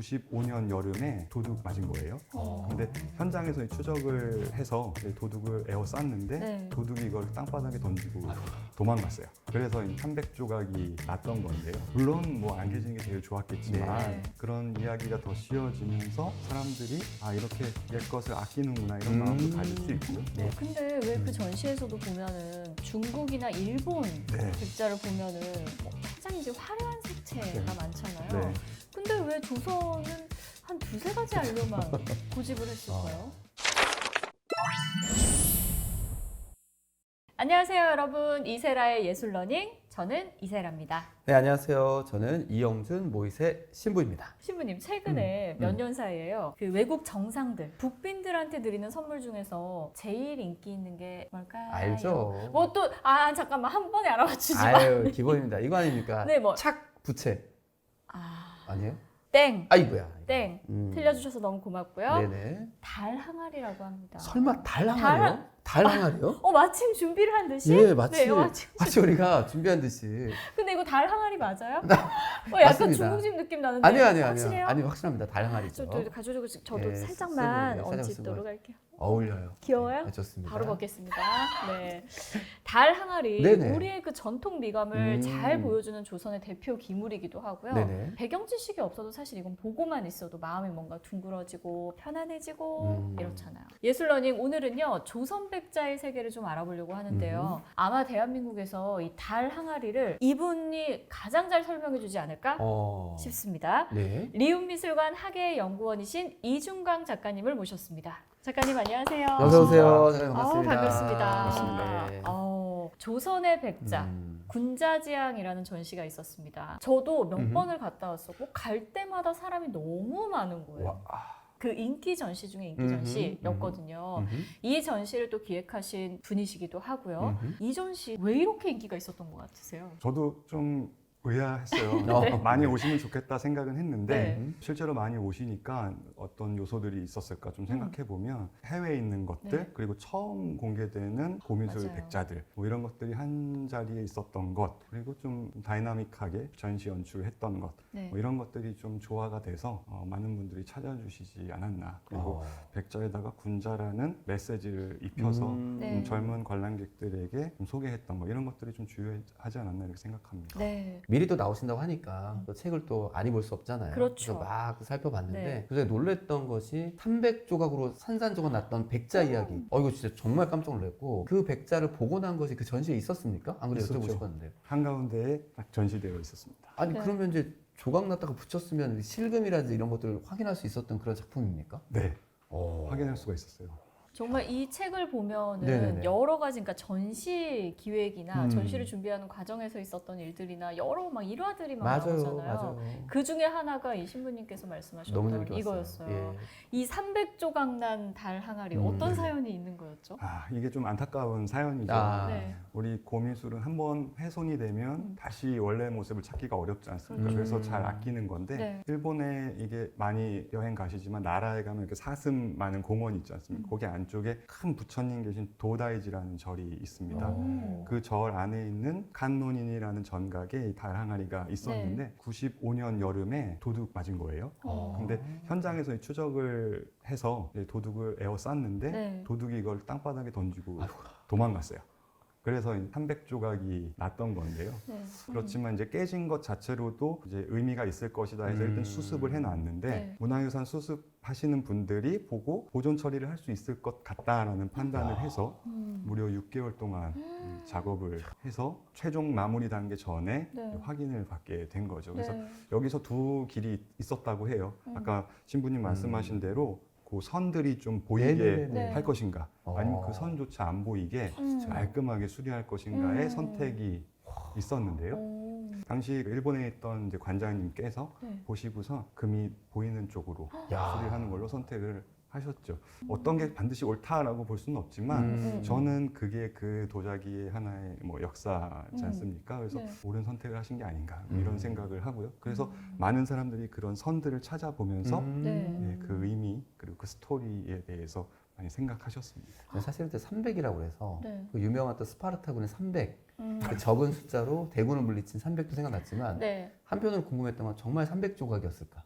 95년 여름에 도둑 맞은 거예요. 근데 현장에서 추적을 해서 도둑을 에워쌌는데 네. 도둑이 이걸 땅바닥에 던지고 도망갔어요. 그래서 300조각이 났던 건데요. 물론 뭐 안 계시는 게 제일 좋았겠지만 네. 그런 이야기가 더 씌워지면서 사람들이 아 이렇게 옛것을 아끼는구나 이런 마음도 가질 수 있고요. 네, 근데 왜 그 전시에서도 보면은 중국이나 일본 네. 백자를 보면은 뭐 굉장히 이제 화려한 색채가 많잖아요. 네. 근데 왜 조선은 한 두세 가지 알로만 고집을 했을까요? 안녕하세요, 여러분. 이세라의 예술러닝. 저는 이세라입니다. 네, 안녕하세요. 저는 이영준 모이세 신부입니다. 신부님, 최근에 몇 년 사이에요. 그 외국 정상들, 북빈들한테 드리는 선물 중에서 제일 인기 있는 게 뭘까요? 알죠? 뭐 또, 잠깐만. 한 번에 알아맞히지 마. 아유, 기본입니다. 이거 아닙니까? 네, 뭐. 착 부채 아니에요? 땡. 아이고야. 땡. 틀려주셔서 너무 고맙고요. 네네. 달 항아리라고 합니다. 설마 달 항아리요? 달 항아리요? 마침 준비를 한 듯이? 예, 마치 네, 마침. 마치 우리가 준비한 듯이. 근데 이거 달 항아리 맞아요? 약간 맞습니다. 중국집 느낌 나는데. 아니요. 확실해요? 아니 확실합니다. 달 항아리죠. 또 가져오고 저도 예, 살짝만 쓰고, 예, 얹도록 쓰고. 할게요. 어울려요. 귀여워요? 네, 좋습니다. 바로 먹겠습니다. 네. 달 항아리, 네네. 우리의 그 전통 미감을 음. 잘 보여주는 조선의 대표 기물이기도 하고요. 네네. 배경 지식이 없어도 사실 이건 보고만 있어도 마음이 뭔가 둥그러지고 편안해지고 이렇잖아요. 예술러닝 오늘은요, 조선 백자의 세계를 좀 알아보려고 하는데요. 아마 대한민국에서 이 달 항아리를 이분이 가장 잘 설명해주지 않을까 싶습니다. 네. 리움미술관 학예연구원이신 이중광 작가님을 모셨습니다. 작가님 안녕하세요. 어서 오세요. 네, 반갑습니다. 반갑습니다. 반갑습니다. 네. 조선의 백자. 군자지향이라는 전시가 있었습니다. 저도 몇 번을 갔다 왔었고 갈 때마다 사람이 너무 많은 거예요. 그 인기 전시 중에 인기 전시였거든요. 이 전시를 또 기획하신 분이시기도 하고요. 이 전시 왜 이렇게 인기가 있었던 것 같으세요? 저도 좀 의아했어요. 네. 많이 오시면 좋겠다 생각은 했는데 네. 실제로 많이 오시니까 어떤 요소들이 있었을까 좀 생각해 보면 해외에 있는 것들 네. 그리고 처음 공개되는 고미술 맞아요. 백자들 뭐 이런 것들이 한 자리에 있었던 것 그리고 좀 다이나믹하게 전시 연출했던 것 네. 뭐 이런 것들이 좀 조화가 돼서 많은 분들이 찾아주시지 않았나 그리고 백자에다가 군자라는 메시지를 입혀서 네. 좀 젊은 관람객들에게 좀 소개했던 거 이런 것들이 좀 주요하지 않았나 이렇게 생각합니다. 네. 미리 또 나오신다고 하니까 또 책을 또 안 입을 수 없잖아요. 그렇죠. 그래서 막 살펴봤는데 네. 그래서 놀랬던 것이 300조각으로 산산조각 났던 백자 이야기. 이거 진짜 정말 깜짝 놀랐고 그 백자를 보고 난 것이 그 전시에 있었습니까? 안 그래도 여쭤보고 있었죠. 싶었는데요. 한가운데에 딱 전시되어 있었습니다. 아니 네. 그러면 이제 조각 났다가 붙였으면 실금이라든지 이런 것들을 확인할 수 있었던 그런 작품입니까? 네, 오. 확인할 수가 있었어요. 정말 이 책을 보면은 네네네. 여러 가지, 그러니까 전시 기획이나 음. 전시를 준비하는 과정에서 있었던 일들이나 여러 막 일화들이 막 맞아요, 나오잖아요. 맞아요. 그 중에 하나가 이 신부님께서 너무 말씀하셨던 재밌게 이거였어요. 봤어요. 예. 이 300조각 난 달 항아리 어떤 사연이 있는 거였죠? 이게 좀 안타까운 사연이죠. 네. 우리 고미술은 한번 훼손이 되면 다시 원래 모습을 찾기가 어렵지 않습니까? 그래서 잘 아끼는 건데 네. 일본에 이게 많이 여행 가시지만 나라에 가면 이렇게 사슴 많은 공원이 있지 않습니까? 거기 안쪽에 큰 부처님 계신 도다이지라는 절이 있습니다. 그 절 안에 있는 칸노닌이라는 전각에 이 달 항아리가 있었는데 95년 여름에 도둑 맞은 거예요. 근데 현장에서 이 추적을 해서 도둑을 에워쌌는데 네. 도둑이 이걸 땅바닥에 던지고 도망갔어요. 그래서 300조각이 났던 건데요. 네. 그렇지만 이제 깨진 것 자체로도 이제 의미가 있을 것이다 해서 일단 수습을 해놨는데 네. 문화유산 수습하시는 분들이 보고 보존 처리를 할 수 있을 것 같다라는 판단을 해서 무려 6개월 동안 작업을 해서 최종 마무리 단계 전에 네. 확인을 받게 된 거죠. 그래서 네. 여기서 두 길이 있었다고 해요. 아까 신부님 말씀하신 대로 그 선들이 좀 보이게 네네네. 할 것인가 아니면 그 선조차 안 보이게 말끔하게 수리할 것인가의 선택이 있었는데요. 당시 일본에 있던 이제 관장님께서 네. 보시고서 금이 보이는 쪽으로 야. 수리를 하는 걸로 선택을 하셨죠. 어떤 게 반드시 옳다라고 볼 수는 없지만 저는 그게 그 도자기의 하나의 뭐 역사지 않습니까? 그래서 네. 옳은 선택을 하신 게 아닌가 이런 생각을 하고요. 그래서 많은 사람들이 그런 선들을 찾아보면서 네. 그 의미 그리고 그 스토리에 대해서 많이 생각하셨습니다. 사실 그때 300이라고 해서 네. 그 유명한 또 스파르타군의 300 그 적은 숫자로 대군을 물리친 300도 생각났지만 네. 한편으로 궁금했던 건 정말 300조각이었을까?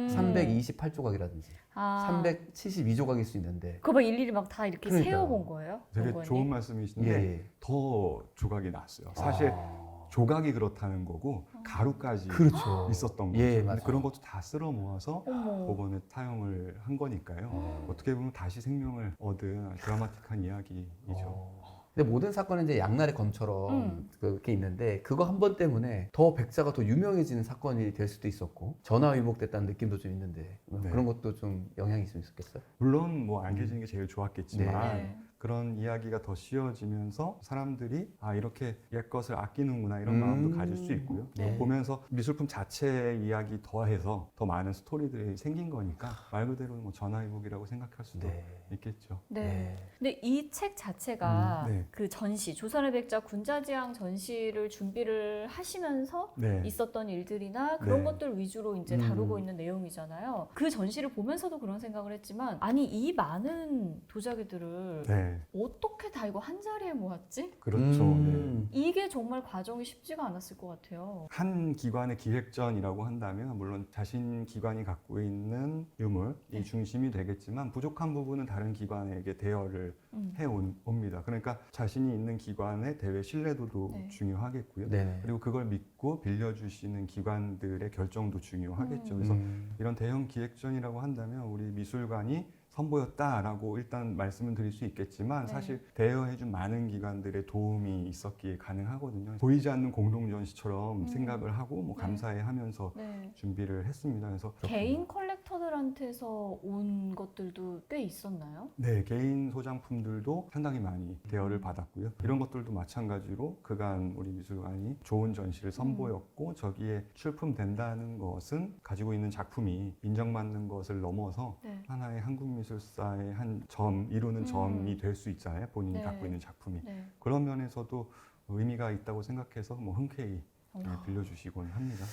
음. 328조각이라든지 아. 372조각일 수 있는데 그거 막 일일이 막 다 이렇게 그러니까요. 세어본 거예요? 되게 연구원이? 좋은 말씀이신데 예. 더 조각이 났어요. 사실 조각이 그렇다는 거고 가루까지 그렇죠. 있었던 거죠. 예, 근데 맞아요. 그런 것도 다 쓸어 모아서 어머. 법원에 타용을 한 거니까요. 어떻게 보면 다시 생명을 얻은 드라마틱한 이야기이죠. 근데 모든 사건은 이제 양날의 검처럼 그렇게 있는데 그거 한 번 때문에 더 백자가 더 유명해지는 사건이 될 수도 있었고 전화위복됐다는 느낌도 좀 있는데 네. 그런 것도 좀 영향이 좀 있었겠어요? 물론 뭐 알려지는 게 제일 좋았겠지만 네. 그런 이야기가 더 씌워지면서 사람들이 아 이렇게 옛것을 아끼는구나 이런 마음도 가질 수 있고요. 네. 또 보면서 미술품 자체의 이야기 더해서 더 많은 스토리들이 생긴 거니까 말 그대로 뭐 전화위복이라고 생각할 수도 있겠죠. 네. 근데 이 책 자체가 네. 그 전시, 조선의 백자 군자지향 전시를 준비를 하시면서 네. 있었던 일들이나 그런 네. 것들 위주로 이제 다루고 있는 내용이잖아요. 그 전시를 보면서도 그런 생각을 했지만 아니 이 많은 도자기들을 네. 어떻게 다 이거 한 자리에 모았지? 그렇죠. 네. 이게 정말 과정이 쉽지가 않았을 것 같아요. 한 기관의 기획전이라고 한다면 물론 자신 기관이 갖고 있는 유물이 네. 중심이 되겠지만 부족한 부분은 다른 기관에게 대여를 해옵니다. 그러니까 자신이 있는 기관의 대외 신뢰도도 네. 중요하겠고요. 네네. 그리고 그걸 믿고 빌려주시는 기관들의 결정도 중요하겠죠. 그래서 이런 대형 기획전이라고 한다면 우리 미술관이 선보였다라고 일단 말씀을 드릴 수 있겠지만 네. 사실 대여해준 많은 기관들의 도움이 있었기에 가능하거든요. 보이지 않는 공동전시처럼 생각을 하고 뭐 네. 감사해하면서 네. 준비를 했습니다. 그래서 개인 컬렉터들한테서 온 것들도 꽤 있었나요? 네, 개인 소장품들도 상당히 많이 대여를 받았고요. 이런 것들도 마찬가지로 그간 우리 미술관이 좋은 전시를 선보였고 저기에 출품된다는 것은 가지고 있는 작품이 인정받는 것을 넘어서 네. 하나의 한국 미술사의 한 점, 이루는 점이 될 수 있잖아요. 본인이 네. 갖고 있는 작품이. 네. 그런 면에서도 의미가 있다고 생각해서 뭐 흔쾌히 빌려주시곤 합니다.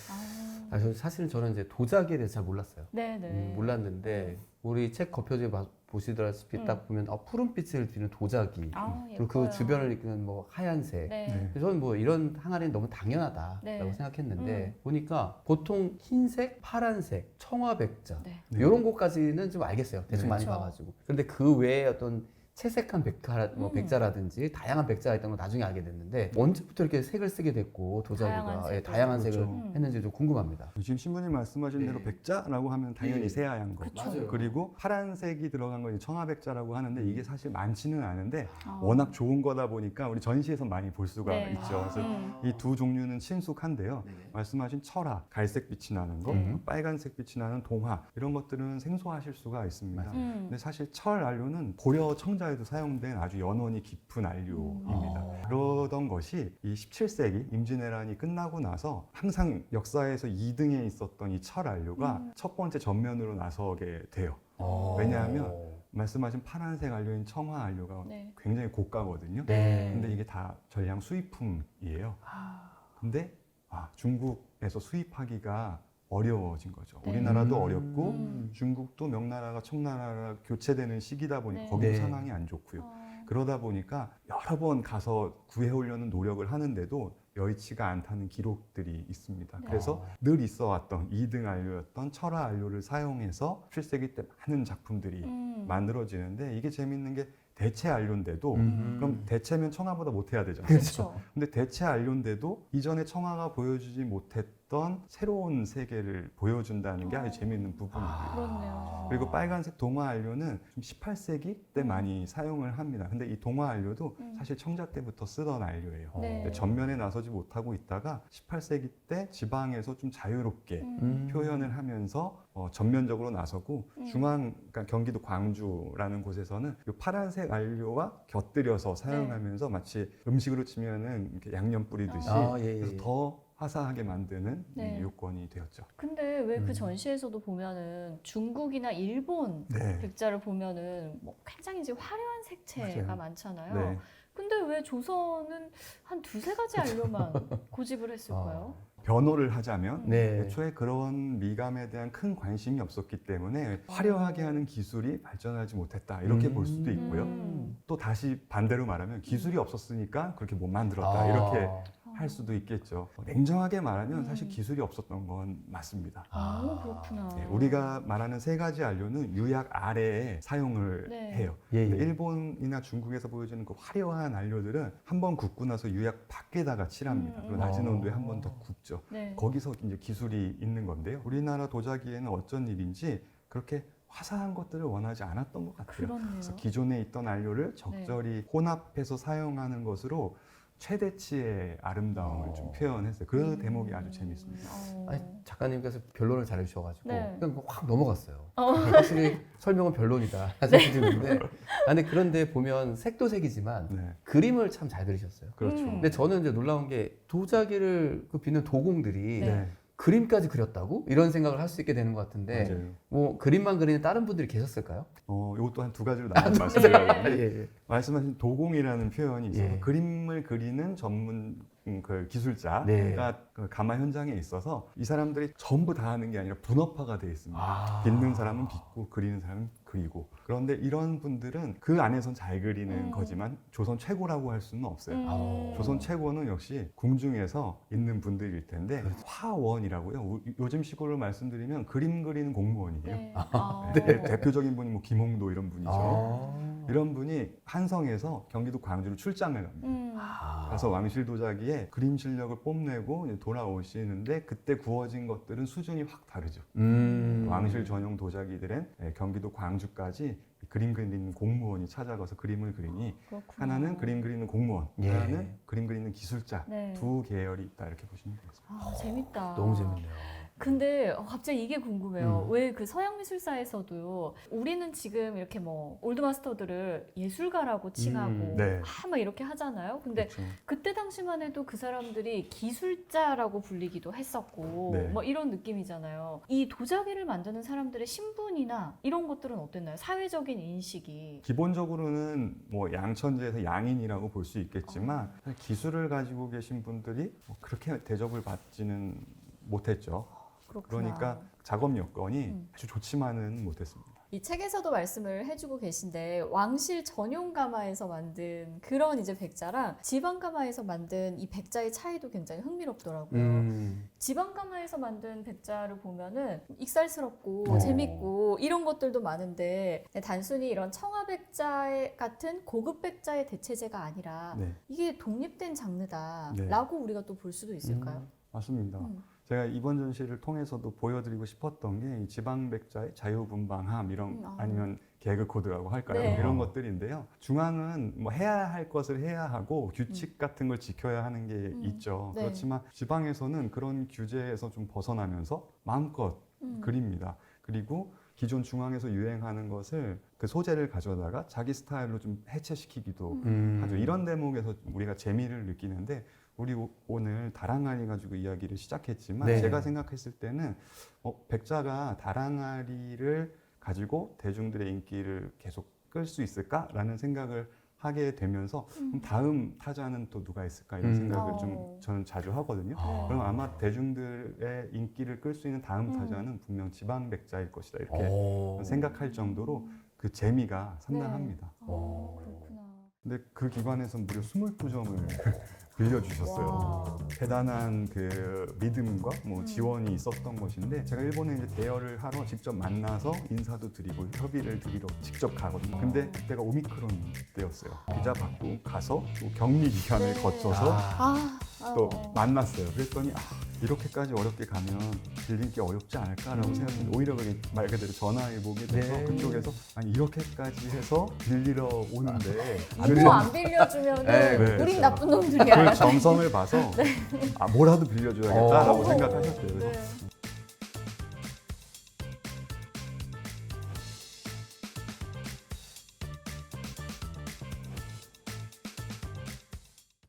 아, 사실은 저는 이제 도자기에 대해서 잘 몰랐어요. 네네. 몰랐는데 우리 책 겉표지에 보시다시피 딱 보면 푸른빛을 띠는 도자기 아, 그리고 그 예뻐요. 주변을 이끄는 뭐 하얀색 네. 그래서 저는 뭐 이런 항아리는 너무 당연하다라고 네. 생각했는데 보니까 보통 흰색, 파란색, 청아백자 네. 이런 것까지는 좀 알겠어요. 대충 네. 많이 그쵸. 봐가지고. 근데 그 외에 어떤 채색한 백자라든지 다양한 백자가 있다는 걸 나중에 알게 됐는데 언제부터 이렇게 색을 쓰게 됐고 도자기가 다양한 다양한 색을 그렇죠. 했는지 좀 궁금합니다. 지금 신부님 말씀하신 네. 대로 백자라고 하면 당연히 네. 새하얀 거. 그쵸. 맞아요. 그리고 파란색이 들어간 건 청아백자라고 하는데 이게 사실 많지는 않은데 아. 워낙 좋은 거다 보니까 우리 전시에서 많이 볼 수가 네. 있죠. 그래서 이 두 종류는 친숙한데요. 말씀하신 철화, 갈색 빛이 나는 거, 빨간색 빛이 나는 동화 이런 것들은 생소하실 수가 있습니다. 근데 사실 철 안료는 고려 청자에도 사용된 아주 연원이 깊은 안료입니다. 그러던 것이 이 17세기 임진왜란이 끝나고 나서 항상 역사에서 2등에 있었던 이 철 안료가 첫 번째 전면으로 나서게 돼요. 왜냐하면 말씀하신 파란색 안료인 청화 안료가 네. 굉장히 고가거든요. 네. 근데 이게 다 전량 수입품이에요. 근데 중국에서 수입하기가 어려워진 거죠. 네. 우리나라도 어렵고 중국도 명나라가 청나라가 교체되는 시기다 보니 네. 거기도 네. 상황이 안 좋고요. 그러다 보니까 여러 번 가서 구해오려는 노력을 하는데도 여의치가 않다는 기록들이 있습니다. 네. 그래서 늘 있어 왔던 2등 안료였던 철화 안료를 사용해서 7세기 때 많은 작품들이 만들어지는데 이게 재밌는 게 대체 안료인데도 그럼 대체면 청아보다 못해야 되잖아요. 그렇죠. 근데 대체 안료인데도 이전에 청아가 보여주지 못했던 새로운 세계를 보여준다는 게 아주 재밌는 부분이에요. 그렇네요. 그리고 빨간색 동화 안료는 좀 18세기 때 많이 사용을 합니다. 근데 이 동화 안료도 사실 청자 때부터 쓰던 안료예요. 네. 근데 전면에 나서지 못하고 있다가 18세기 때 지방에서 좀 자유롭게 표현을 하면서 전면적으로 나서고 그러니까 경기도 광주라는 곳에서는 이 파란색 안료와 곁들여서 사용하면서 마치 음식으로 치면은 이렇게 양념 뿌리듯이 그래서 더 화사하게 만드는 네. 요건이 되었죠. 근데 왜 그 전시에서도 보면은 중국이나 일본 네. 백자를 보면은 뭐 굉장히 이제 화려한 색채가 맞아요. 많잖아요. 네. 근데 왜 조선은 한 두세 가지 안료만 고집을 했을까요? 변호를 하자면 네. 애초에 그런 미감에 대한 큰 관심이 없었기 때문에 화려하게 하는 기술이 발전하지 못했다 이렇게 볼 수도 있고요. 또 다시 반대로 말하면 기술이 없었으니까 그렇게 못 만들었다 이렇게 할 수도 있겠죠. 냉정하게 말하면 사실 기술이 없었던 건 맞습니다. 그렇구나. 네, 우리가 말하는 세 가지 안료는 유약 아래에 사용을 네. 해요. 예, 근데 예. 일본이나 중국에서 보여주는 그 화려한 안료들은 한 번 굽고 나서 유약 밖에다가 칠합니다. 그리고 낮은 온도에 한 번 더 굽죠. 네. 거기서 이제 기술이 있는 건데요. 우리나라 도자기에는 어쩐 일인지 그렇게 화사한 것들을 원하지 않았던 것 같아요. 그렇네요. 그래서 기존에 있던 안료를 적절히 혼합해서 사용하는 것으로 최대치의 아름다움을 좀 표현했어요. 그 대목이 아주 재밌습니다. 아니, 작가님께서 변론을 잘해주셔가지고 네. 그냥 확 넘어갔어요. 확실히 설명은 변론이다 생각이 드는데 그런데 보면 색도 색이지만 네, 그림을 참 잘 그리셨어요. 그렇죠. 근데 저는 이제 놀라운 게 도자기를 빚는 도공들이 네. 그림까지 그렸다고? 이런 생각을 할 수 있게 되는 것 같은데 맞아요. 뭐 그림만 그리는 다른 분들이 계셨을까요? 이것도 한 두 가지로 나눠 말씀드리는데 예. 말씀하신 도공이라는 표현이 있어서 예. 그림을 그리는 전문 그 기술자가 네. 그 가마 현장에 있어서 이 사람들이 전부 다 하는 게 아니라 분업화가 되어 있습니다. 아. 빚는 사람은 빚고 그리는 사람은 그리고. 그런데 이런 분들은 그 안에선 잘 그리는 거지만 조선 최고라고 할 수는 없어요. 조선 최고는 역시 궁중에서 있는 분들일 텐데 그렇죠. 화원이라고요. 요즘 식으로 말씀드리면 그림 그리는 공무원이에요. 네. 네, 대표적인 분이 뭐 김홍도 이런 분이죠. 아. 이런 분이 한성에서 경기도 광주로 출장을 갑니다. 아. 가서 왕실 도자기에 그림 실력을 뽐내고 이제 돌아오시는데 그때 구워진 것들은 수준이 확 다르죠. 왕실 전용 도자기들은 경기도 광주까지 그림 그리는 공무원이 찾아가서 그림을 그리니 그렇구나. 하나는 그림 그리는 공무원, 예. 하나는 그림 그리는 기술자 네. 두 계열이 있다 이렇게 보시면 되겠습니다. 재밌다. 너무 재밌네요. 근데 갑자기 이게 궁금해요. 왜 그 서양미술사에서도 우리는 지금 이렇게 뭐 올드마스터들을 예술가라고 칭하고 네. 막 이렇게 하잖아요. 근데 그렇죠. 그때 당시만 해도 그 사람들이 기술자라고 불리기도 했었고 네. 뭐 이런 느낌이잖아요. 이 도자기를 만드는 사람들의 신분이나 이런 것들은 어땠나요? 사회적인 인식이. 기본적으로는 뭐 양천지에서 양인이라고 볼 수 있겠지만 기술을 가지고 계신 분들이 뭐 그렇게 대접을 받지는 못했죠. 그렇구나. 그러니까 작업 여건이 아주 좋지만은 못했습니다. 이 책에서도 말씀을 해주고 계신데 왕실 전용 가마에서 만든 그런 이제 백자랑 지방 가마에서 만든 이 백자의 차이도 굉장히 흥미롭더라고요. 지방 가마에서 만든 백자를 보면은 익살스럽고 재밌고 이런 것들도 많은데 단순히 이런 청아 백자 같은 고급 백자의 대체제가 아니라 네, 이게 독립된 장르다라고 네. 우리가 또 볼 수도 있을까요? 맞습니다. 제가 이번 전시를 통해서도 보여드리고 싶었던 게 이 지방 백자의 자유분방함 이런 아니면 개그 코드라고 할까요? 네. 이런 것들인데요. 중앙은 뭐 해야 할 것을 해야 하고 규칙 같은 걸 지켜야 하는 게 있죠. 네. 그렇지만 지방에서는 그런 규제에서 좀 벗어나면서 마음껏 그립니다. 그리고 기존 중앙에서 유행하는 것을 그 소재를 가져다가 자기 스타일로 좀 해체시키기도 하죠. 이런 대목에서 우리가 재미를 느끼는데 우리 오늘 다랑아리 가지고 이야기를 시작했지만 네. 제가 생각했을 때는 백자가 다랑아리를 가지고 대중들의 인기를 계속 끌 수 있을까라는 생각을 하게 되면서 그럼 다음 타자는 또 누가 있을까 이런 생각을 좀 저는 자주 하거든요. 그럼 아마 대중들의 인기를 끌 수 있는 다음 타자는 분명 지방 백자일 것이다 이렇게 생각할 정도로 그 재미가 상당합니다. 그렇구나. 근데 그 기관에서 무려 22점을 빌려주셨어요. 대단한 그 믿음과 뭐 지원이 있었던 것인데 제가 일본에 이제 대여를 하러 직접 만나서 인사도 드리고 협의를 드리러 직접 가거든요. 근데 그때가 오미크론 때였어요. 비자 받고 가서 또 격리 기간을 거쳐서 또 만났어요. 그랬더니 이렇게까지 어렵게 가면 빌리기 어렵지 않을까라고 생각했는데 오히려 그게 말 그대로 전화위복이 돼서 네. 그쪽에서 아니 이렇게까지 해서 빌리러 오는데 이거 안 빌려주면은 네, 우린 나쁜 놈들이야. 그 정성을 봐서 뭐라도 빌려줘야겠다라고 어. 생각하셨대요. 그래서 네.